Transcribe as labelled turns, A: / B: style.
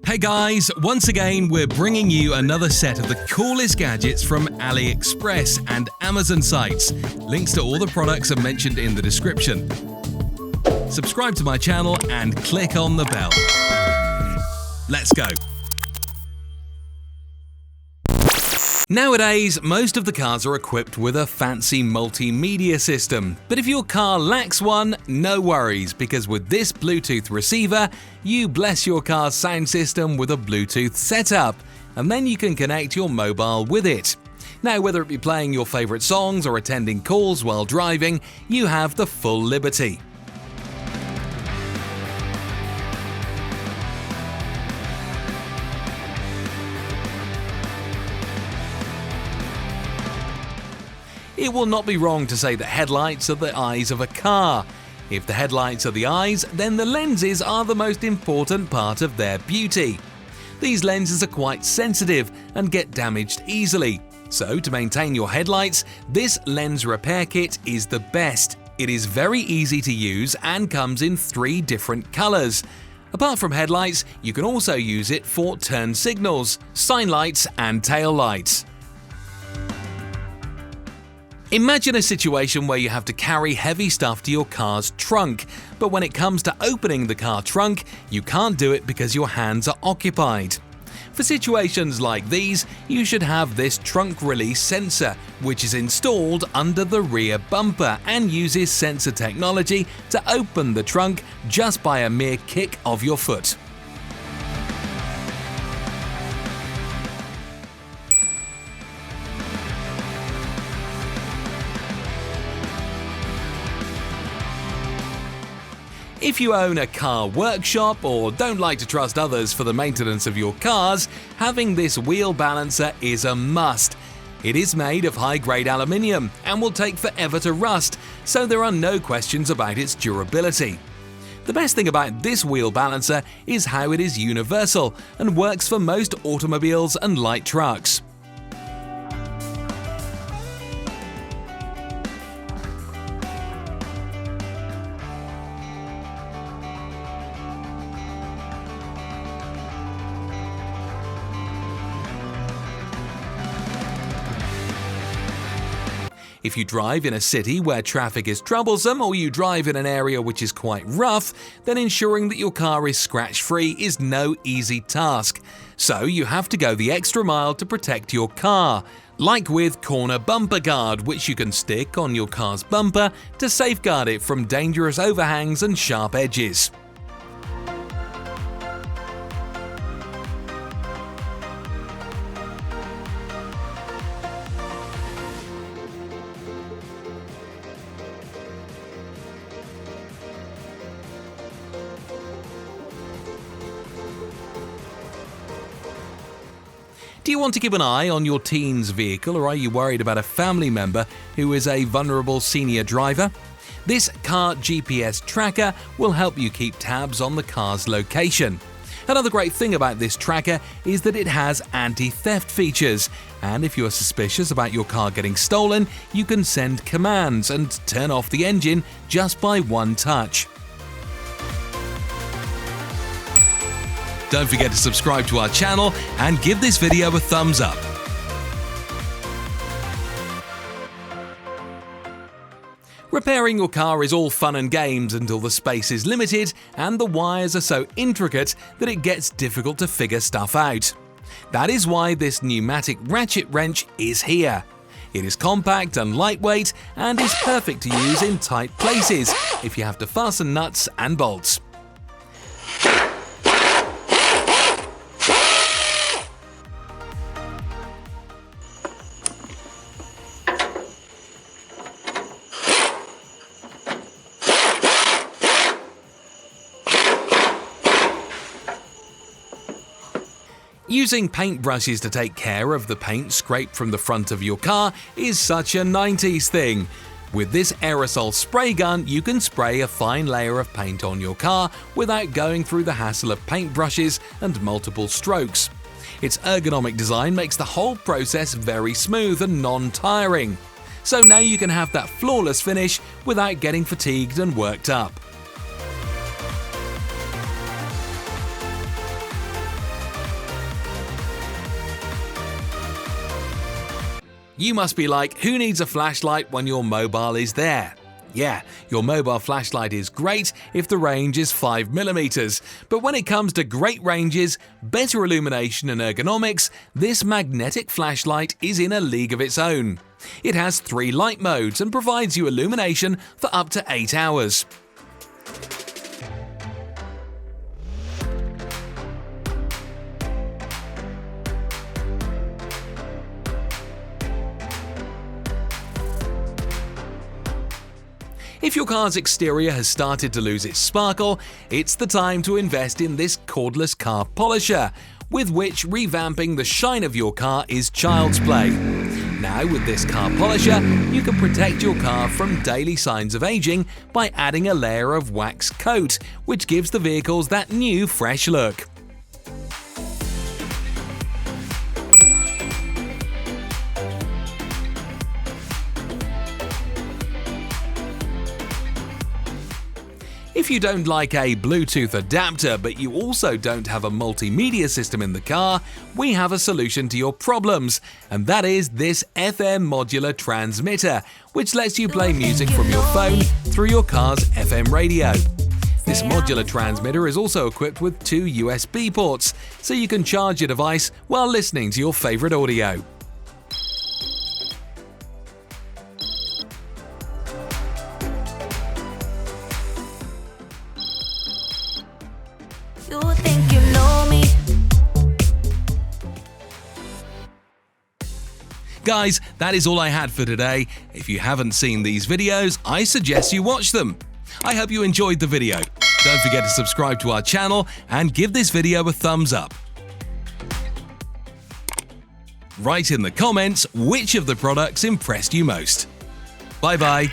A: Hey guys, once again we're bringing you another set of the coolest gadgets from Aliexpress and Amazon sites. Links to all the products are mentioned in the description. Subscribe to my channel and click on the bell. Let's go. Nowadays, most of the cars are equipped with a fancy multimedia system, but if your car lacks one, no worries, because with this Bluetooth receiver, you bless your car's sound system with a Bluetooth setup, and then you can connect your mobile with it. Now, whether it be playing your favorite songs or attending calls while driving, you have the full liberty. It will not be wrong to say that headlights are the eyes of a car. If the headlights are the eyes, then the lenses are the most important part of their beauty. These lenses are quite sensitive and get damaged easily. So to maintain your headlights, this lens repair kit is the best. It is very easy to use and comes in 3 different colors. Apart from headlights, you can also use it for turn signals, sign lights and tail lights. Imagine a situation where you have to carry heavy stuff to your car's trunk, but when it comes to opening the car trunk, you can't do it because your hands are occupied. For situations like these, you should have this trunk release sensor, which is installed under the rear bumper and uses sensor technology to open the trunk just by a mere kick of your foot. If you own a car workshop or don't like to trust others for the maintenance of your cars, having this wheel balancer is a must. It is made of high-grade aluminium and will take forever to rust, so there are no questions about its durability. The best thing about this wheel balancer is how it is universal and works for most automobiles and light trucks. If you drive in a city where traffic is troublesome or you drive in an area which is quite rough, then ensuring that your car is scratch-free is no easy task. So you have to go the extra mile to protect your car, like with Corner Bumper Guard, which you can stick on your car's bumper to safeguard it from dangerous overhangs and sharp edges. Do you want to keep an eye on your teen's vehicle, or are you worried about a family member who is a vulnerable senior driver? This car GPS tracker will help you keep tabs on the car's location. Another great thing about this tracker is that it has anti-theft features, and if you are suspicious about your car getting stolen, you can send commands and turn off the engine just by one touch. Don't forget to subscribe to our channel and give this video a thumbs up. Repairing your car is all fun and games until the space is limited and the wires are so intricate that it gets difficult to figure stuff out. That is why this pneumatic ratchet wrench is here. It is compact and lightweight and is perfect to use in tight places if you have to fasten nuts and bolts. Using paintbrushes to take care of the paint scraped from the front of your car is such a 90s thing. With this Aerosol Spray Gun, you can spray a fine layer of paint on your car without going through the hassle of paintbrushes and multiple strokes. Its ergonomic design makes the whole process very smooth and non-tiring. So now you can have that flawless finish without getting fatigued and worked up. You must be like, who needs a flashlight when your mobile is there? Yeah, your mobile flashlight is great if the range is 5mm, but when it comes to great ranges, better illumination and ergonomics, this magnetic flashlight is in a league of its own. It has 3 light modes and provides you illumination for up to 8 hours. If your car's exterior has started to lose its sparkle, it's the time to invest in this cordless car polisher, with which revamping the shine of your car is child's play. Now, with this car polisher, you can protect your car from daily signs of aging by adding a layer of wax coat, which gives the vehicles that new, fresh look. If you don't like a Bluetooth adapter but you also don't have a multimedia system in the car, we have a solution to your problems, and that is this FM modular transmitter, which lets you play music from your phone through your car's FM radio. This modular transmitter is also equipped with 2 USB ports, so you can charge your device while listening to your favorite audio.
B: You think you know me?
A: Guys, that is all I had for today. If you haven't seen these videos, I suggest you watch them. I hope you enjoyed the video. Don't forget to subscribe to our channel and give this video a thumbs up. Write in the comments which of the products impressed you most. Bye bye.